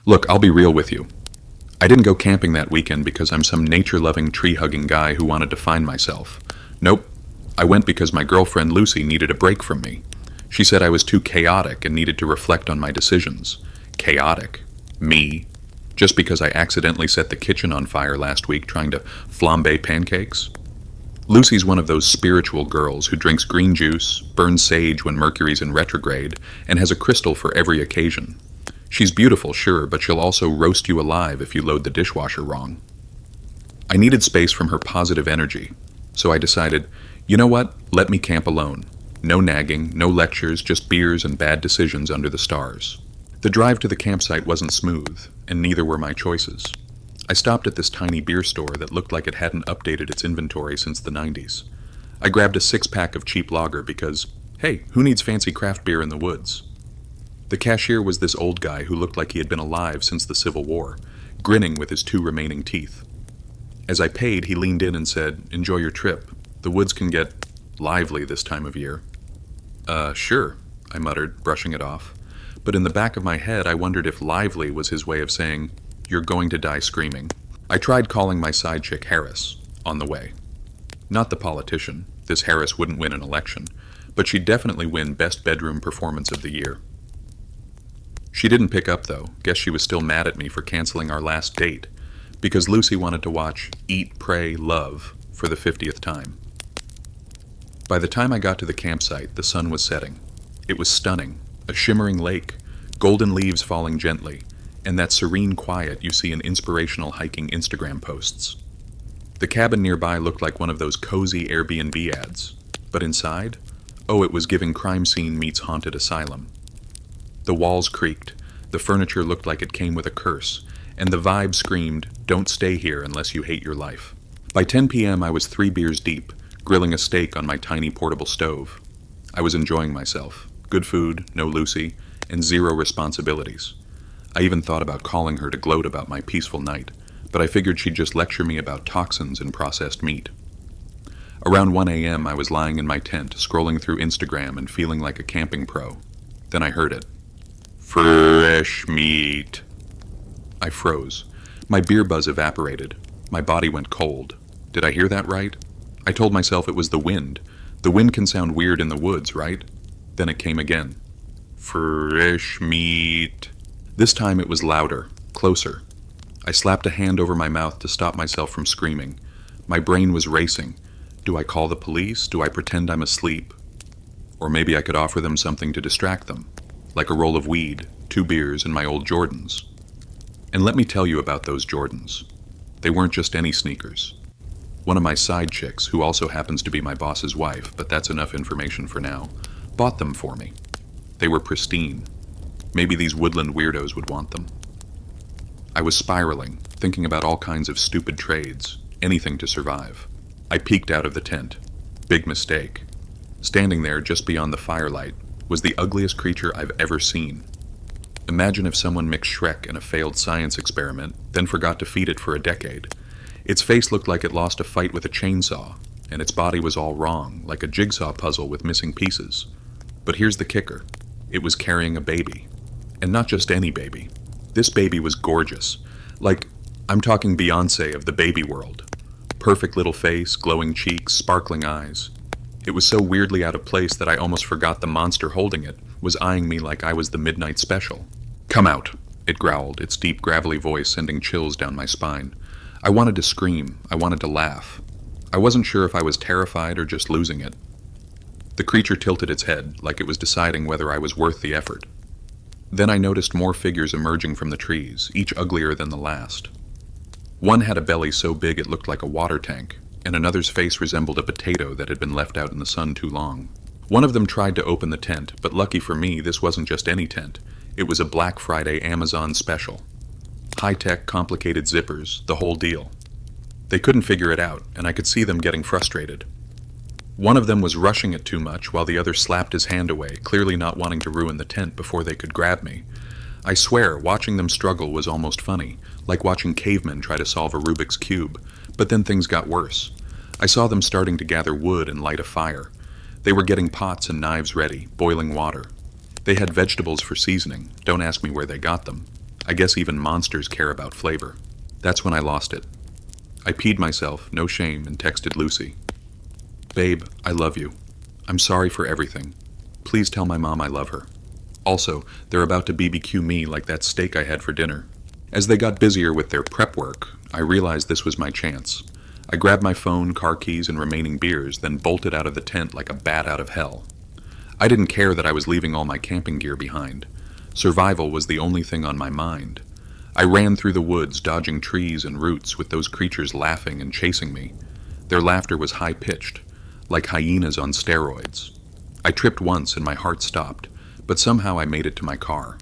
Look, I'll be real with you. I didn't go camping that weekend because I'm some nature-loving, tree-hugging guy who wanted to find myself. Nope. I went because my girlfriend Lucy needed a break from me. She said I was too chaotic and needed to reflect on my decisions. Chaotic? Me? Just because I accidentally set the kitchen on fire last week trying to flambe pancakes? Lucy's one of those spiritual girls who drinks green juice, burns sage when Mercury's in retrograde, and has a crystal for every occasion. She's beautiful, sure, but she'll also roast you alive if you load the dishwasher wrong. I needed space from her positive energy, so I decided, you know what, let me camp alone. No nagging, no lectures, just beers and bad decisions under the stars. The drive to the campsite wasn't smooth, and neither were my choices. I stopped at this tiny beer store that looked like it hadn't updated its inventory since the 90s. I grabbed a six-pack of cheap lager because, hey, who needs fancy craft beer in the woods? The cashier was this old guy who looked like he had been alive since the Civil War, grinning with his two remaining teeth. As I paid, he leaned in and said, "Enjoy your trip. The woods can get lively this time of year." Sure, I muttered, brushing it off. But in the back of my head, I wondered if lively was his way of saying, "You're going to die screaming." I tried calling my side chick Harris, on the way. Not the politician. This Harris wouldn't win an election, but she'd definitely win Best Bedroom Performance of the Year. She didn't pick up, though. Guess she was still mad at me for canceling our last date, because Lucy wanted to watch Eat, Pray, Love for the 50th time. By the time I got to the campsite, the sun was setting. It was stunning. A shimmering lake, golden leaves falling gently, and that serene quiet you see in inspirational hiking Instagram posts. The cabin nearby looked like one of those cozy Airbnb ads, but inside, oh, it was giving crime scene meets haunted asylum. The walls creaked, the furniture looked like it came with a curse, and the vibe screamed, "Don't stay here unless you hate your life." By 10 p.m. I was 3 beers deep, grilling a steak on my tiny portable stove. I was enjoying myself. Good food, no Lucy, and zero responsibilities. I even thought about calling her to gloat about my peaceful night, but I figured she'd just lecture me about toxins in processed meat. Around 1 a.m. I was lying in my tent, scrolling through Instagram and feeling like a camping pro. Then I heard it. Fresh meat. I froze. My beer buzz evaporated. My body went cold. Did I hear that right? I told myself it was the wind. The wind can sound weird in the woods, right? Then it came again. Fresh meat. This time it was louder, closer. I slapped a hand over my mouth to stop myself from screaming. My brain was racing. Do I call the police? Do I pretend I'm asleep? Or maybe I could offer them something to distract them, like a roll of weed, 2 beers, and my old Jordans. And let me tell you about those Jordans. They weren't just any sneakers. One of my side chicks, who also happens to be my boss's wife, but that's enough information for now, bought them for me. They were pristine. Maybe these woodland weirdos would want them. I was spiraling, thinking about all kinds of stupid trades, anything to survive. I peeked out of the tent. Big mistake. Standing there just beyond the firelight was the ugliest creature I've ever seen. Imagine if someone mixed Shrek in a failed science experiment, then forgot to feed it for a decade. Its face looked like it lost a fight with a chainsaw, and its body was all wrong, like a jigsaw puzzle with missing pieces. But here's the kicker. It was carrying a baby. And not just any baby. This baby was gorgeous. Like, I'm talking Beyoncé of the baby world. Perfect little face, glowing cheeks, sparkling eyes. It was so weirdly out of place that I almost forgot the monster holding it was eyeing me like I was the midnight special. "Come out," it growled, its deep, gravelly voice sending chills down my spine. I wanted to scream. I wanted to laugh. I wasn't sure if I was terrified or just losing it. The creature tilted its head, like it was deciding whether I was worth the effort. Then I noticed more figures emerging from the trees, each uglier than the last. One had a belly so big it looked like a water tank, and another's face resembled a potato that had been left out in the sun too long. One of them tried to open the tent, but lucky for me, this wasn't just any tent. It was a Black Friday Amazon special. High-tech, complicated zippers, the whole deal. They couldn't figure it out, and I could see them getting frustrated. One of them was rushing it too much, while the other slapped his hand away, clearly not wanting to ruin the tent before they could grab me. I swear, watching them struggle was almost funny, like watching cavemen try to solve a Rubik's Cube, but then things got worse. I saw them starting to gather wood and light a fire. They were getting pots and knives ready, boiling water. They had vegetables for seasoning, don't ask me where they got them. I guess even monsters care about flavor. That's when I lost it. I peed myself, no shame, and texted Lucy. Babe, I love you. I'm sorry for everything. Please tell my mom I love her. Also, they're about to BBQ me like that steak I had for dinner. As they got busier with their prep work, I realized this was my chance. I grabbed my phone, car keys, and remaining beers, then bolted out of the tent like a bat out of hell. I didn't care that I was leaving all my camping gear behind. Survival was the only thing on my mind. I ran through the woods, dodging trees and roots, with those creatures laughing and chasing me. Their laughter was high-pitched, like hyenas on steroids. I tripped once and my heart stopped, but somehow I made it to my car.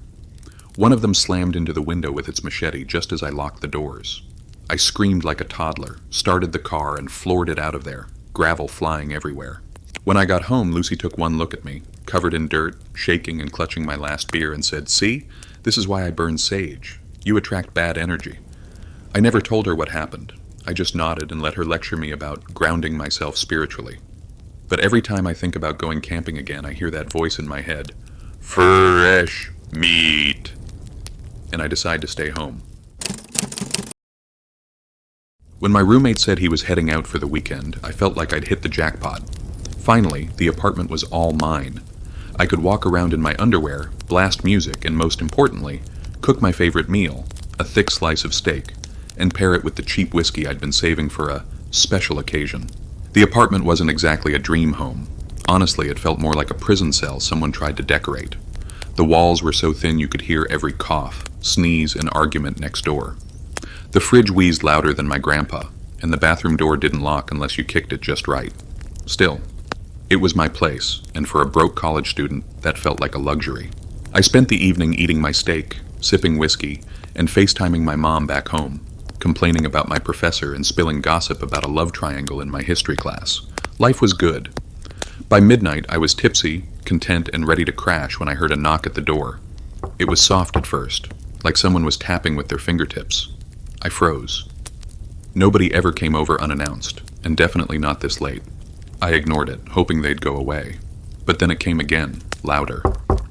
One of them slammed into the window with its machete just as I locked the doors. I screamed like a toddler, started the car, and floored it out of there, gravel flying everywhere. When I got home, Lucy took one look at me, covered in dirt, shaking and clutching my last beer, and said, "See? This is why I burn sage. You attract bad energy." I never told her what happened. I just nodded and let her lecture me about grounding myself spiritually. But every time I think about going camping again, I hear that voice in my head, "Fresh meat," and I decide to stay home. When my roommate said he was heading out for the weekend, I felt like I'd hit the jackpot. Finally, the apartment was all mine. I could walk around in my underwear, blast music, and most importantly, cook my favorite meal, a thick slice of steak, and pair it with the cheap whiskey I'd been saving for a special occasion. The apartment wasn't exactly a dream home. Honestly, it felt more like a prison cell someone tried to decorate. The walls were so thin you could hear every cough, sneeze, and argument next door. The fridge wheezed louder than my grandpa, and the bathroom door didn't lock unless you kicked it just right. Still, it was my place, and for a broke college student, that felt like a luxury. I spent the evening eating my steak, sipping whiskey, and FaceTiming my mom back home, complaining about my professor and spilling gossip about a love triangle in my history class. Life was good. By midnight, I was tipsy, content, and ready to crash when I heard a knock at the door. It was soft at first, like someone was tapping with their fingertips. I froze. Nobody ever came over unannounced, and definitely not this late. I ignored it, hoping they'd go away. But then it came again, louder.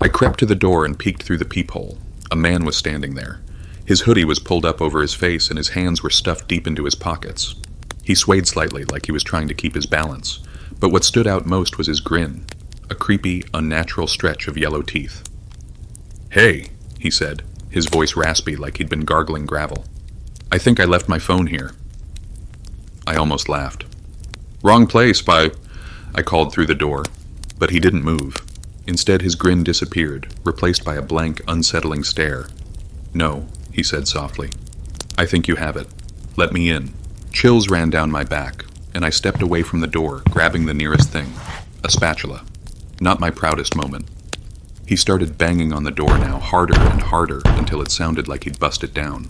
I crept to the door and peeked through the peephole. A man was standing there. His hoodie was pulled up over his face and his hands were stuffed deep into his pockets. He swayed slightly, like he was trying to keep his balance. But what stood out most was his grin, a creepy, unnatural stretch of yellow teeth. "Hey," he said, his voice raspy like he'd been gargling gravel. "I think I left my phone here." I almost laughed. "Wrong place, I called through the door, but he didn't move. Instead, his grin disappeared, replaced by a blank, unsettling stare. "No," he said softly. "I think you have it. Let me in." Chills ran down my back, and I stepped away from the door, grabbing the nearest thing, a spatula. Not my proudest moment. He started banging on the door now, harder and harder, until it sounded like he'd bust it down.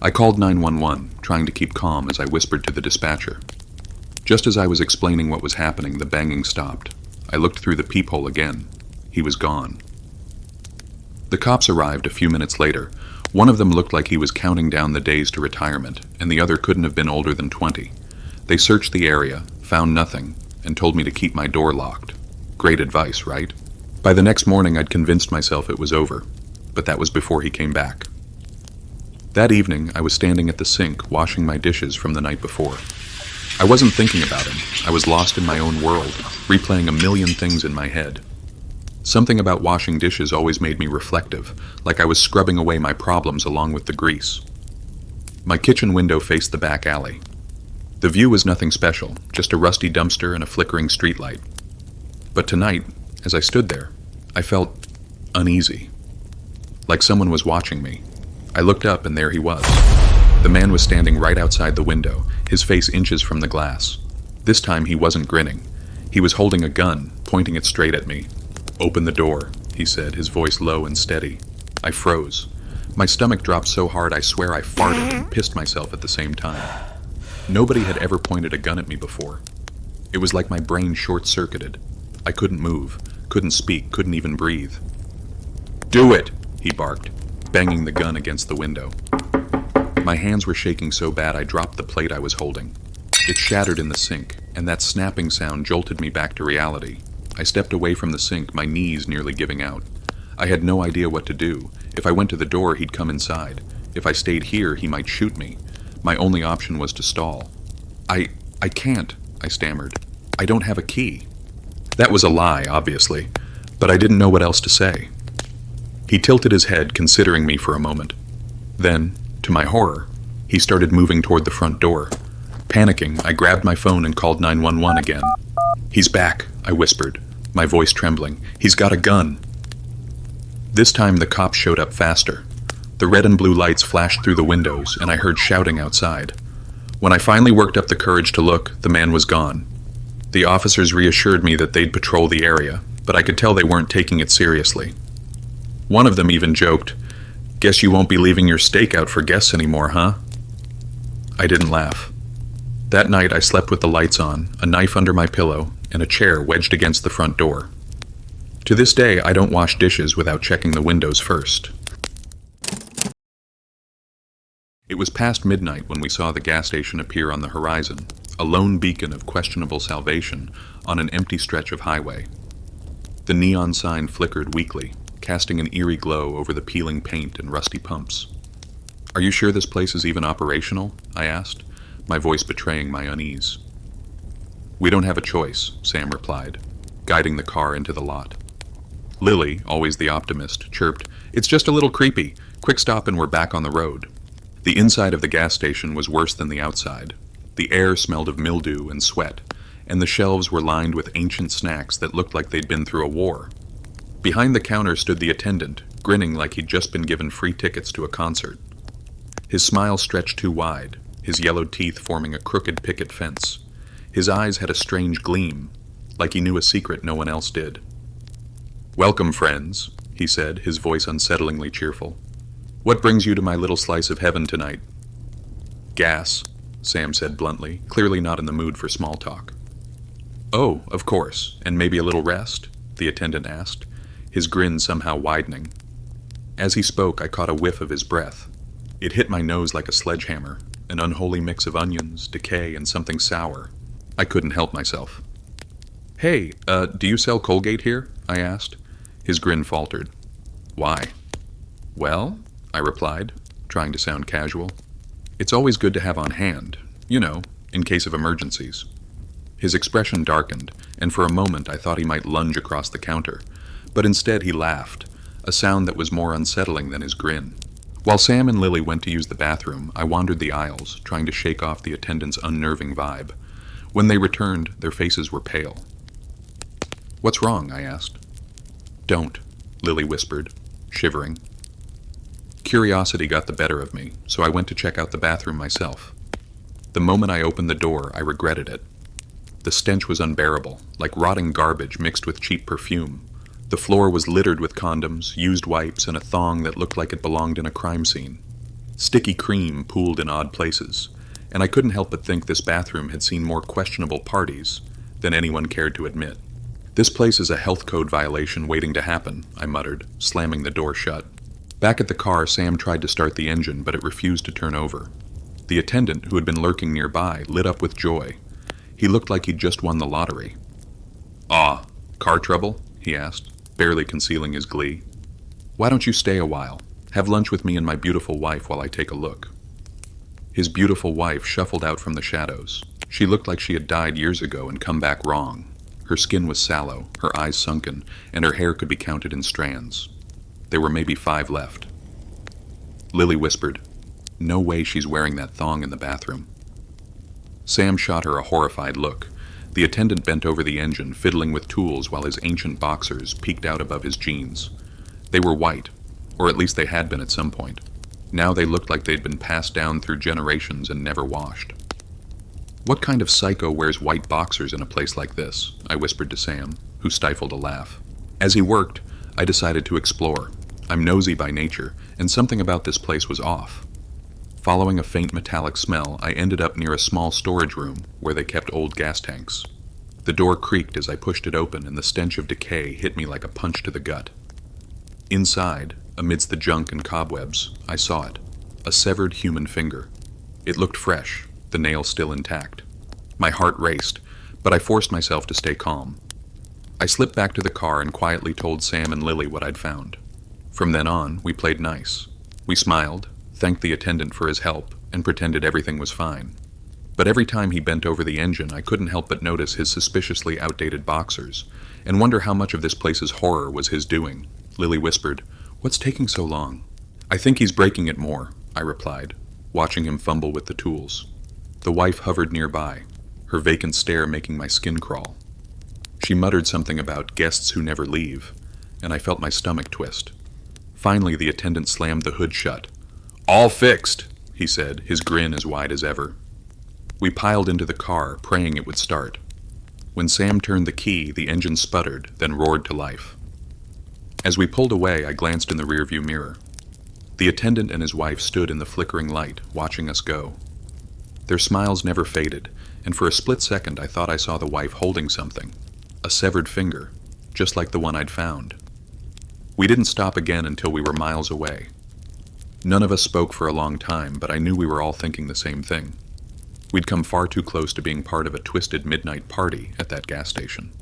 I called 911, trying to keep calm as I whispered to the dispatcher. Just as I was explaining what was happening, the banging stopped. I looked through the peephole again. He was gone. The cops arrived a few minutes later. One of them looked like he was counting down the days to retirement, and the other couldn't have been older than 20. They searched the area, found nothing, and told me to keep my door locked. Great advice, right? By the next morning, I'd convinced myself it was over, but that was before he came back. That evening, I was standing at the sink, washing my dishes from the night before. I wasn't thinking about him. I was lost in my own world, replaying a million things in my head. Something about washing dishes always made me reflective, like I was scrubbing away my problems along with the grease. My kitchen window faced the back alley. The view was nothing special, just a rusty dumpster and a flickering streetlight. But tonight, as I stood there, I felt uneasy, like someone was watching me. I looked up and there he was. The man was standing right outside the window, his face inches from the glass. This time he wasn't grinning. He was holding a gun, pointing it straight at me. "Open the door," he said, his voice low and steady. I froze. My stomach dropped so hard I swear I farted and pissed myself at the same time. Nobody had ever pointed a gun at me before. It was like my brain short-circuited. I couldn't move, couldn't speak, couldn't even breathe. "Do it," he barked, banging the gun against the window. My hands were shaking so bad I dropped the plate I was holding. It shattered in the sink, and that snapping sound jolted me back to reality. I stepped away from the sink, my knees nearly giving out. I had no idea what to do, If I went to the door, he'd come inside. If I stayed here, he might shoot me. My only option was to stall. I can't, I stammered. I don't have a key. That was a lie, obviously, but I didn't know what else to say. He tilted his head, considering me for a moment. Then, to my horror, he started moving toward the front door. Panicking, I grabbed my phone and called 911 again. "He's back," I whispered, my voice trembling. "He's got a gun." This time the cops showed up faster. The red and blue lights flashed through the windows, and I heard shouting outside. When I finally worked up the courage to look, the man was gone. The officers reassured me that they'd patrol the area, but I could tell they weren't taking it seriously. One of them even joked, "Guess you won't be leaving your steak out for guests anymore, huh?" I didn't laugh. That night I slept with the lights on, a knife under my pillow, and a chair wedged against the front door. To this day, I don't wash dishes without checking the windows first. It was past midnight when we saw the gas station appear on the horizon, a lone beacon of questionable salvation on an empty stretch of highway. The neon sign flickered weakly, casting an eerie glow over the peeling paint and rusty pumps. "Are you sure this place is even operational?" I asked, my voice betraying my unease. "We don't have a choice," Sam replied, guiding the car into the lot. Lily, always the optimist, chirped, "It's just a little creepy. Quick stop and we're back on the road." The inside of the gas station was worse than the outside. The air smelled of mildew and sweat, and the shelves were lined with ancient snacks that looked like they'd been through a war. Behind the counter stood the attendant, grinning like he'd just been given free tickets to a concert. His smile stretched too wide, his yellowed teeth forming a crooked picket fence. His eyes had a strange gleam, like he knew a secret no one else did. "Welcome, friends," he said, his voice unsettlingly cheerful. "What brings you to my little slice of heaven tonight?" "Gas," Sam said bluntly, clearly not in the mood for small talk. "Oh, of course, and maybe a little rest?" the attendant asked, his grin somehow widening. As he spoke, I caught a whiff of his breath. It hit my nose like a sledgehammer, an unholy mix of onions, decay, and something sour. I couldn't help myself. "Hey, do you sell Colgate here?" I asked. His grin faltered. "Why?" "Well," I replied, trying to sound casual, "it's always good to have on hand, you know, in case of emergencies." His expression darkened, and for a moment I thought he might lunge across the counter, but instead he laughed, a sound that was more unsettling than his grin. While Sam and Lily went to use the bathroom, I wandered the aisles, trying to shake off the attendant's unnerving vibe. When they returned, their faces were pale. "What's wrong?" I asked. "Don't," Lily whispered, shivering. Curiosity got the better of me, so I went to check out the bathroom myself. The moment I opened the door, I regretted it. The stench was unbearable, like rotting garbage mixed with cheap perfume. The floor was littered with condoms, used wipes, and a thong that looked like it belonged in a crime scene. Sticky cream pooled in odd places, and I couldn't help but think this bathroom had seen more questionable parties than anyone cared to admit. "This place is a health code violation waiting to happen," I muttered, slamming the door shut. Back at the car, Sam tried to start the engine, but it refused to turn over. The attendant, who had been lurking nearby, lit up with joy. He looked like he'd just won the lottery. "Aw, car trouble?" he asked, barely concealing his glee. "Why don't you stay a while? Have lunch with me and my beautiful wife while I take a look." His beautiful wife shuffled out from the shadows. She looked like she had died years ago and come back wrong. Her skin was sallow, her eyes sunken, and her hair could be counted in strands. There were maybe 5 left. Lily whispered, "No way she's wearing that thong in the bathroom." Sam shot her a horrified look. The attendant bent over the engine, fiddling with tools while his ancient boxers peeked out above his jeans. They were white, or at least they had been at some point. Now they looked like they'd been passed down through generations and never washed. "What kind of psycho wears white boxers in a place like this?" I whispered to Sam, who stifled a laugh. As he worked, I decided to explore. I'm nosy by nature, and something about this place was off. Following a faint metallic smell, I ended up near a small storage room where they kept old gas tanks. The door creaked as I pushed it open, and the stench of decay hit me like a punch to the gut. Inside, amidst the junk and cobwebs, I saw it, a severed human finger. It looked fresh, the nail still intact. My heart raced, but I forced myself to stay calm. I slipped back to the car and quietly told Sam and Lily what I'd found. From then on, we played nice. We smiled, thanked the attendant for his help, and pretended everything was fine. But every time he bent over the engine, I couldn't help but notice his suspiciously outdated boxers, and wonder how much of this place's horror was his doing. Lily whispered, "What's taking so long?" "I think he's breaking it more," I replied, watching him fumble with the tools. The wife hovered nearby, her vacant stare making my skin crawl. She muttered something about guests who never leave, and I felt my stomach twist. Finally, the attendant slammed the hood shut. "All fixed," he said, his grin as wide as ever. We piled into the car, praying it would start. When Sam turned the key, the engine sputtered, then roared to life. As we pulled away, I glanced in the rearview mirror. The attendant and his wife stood in the flickering light, watching us go. Their smiles never faded, and for a split second I thought I saw the wife holding something. A severed finger, just like the one I'd found. We didn't stop again until we were miles away. None of us spoke for a long time, but I knew we were all thinking the same thing. We'd come far too close to being part of a twisted midnight party at that gas station.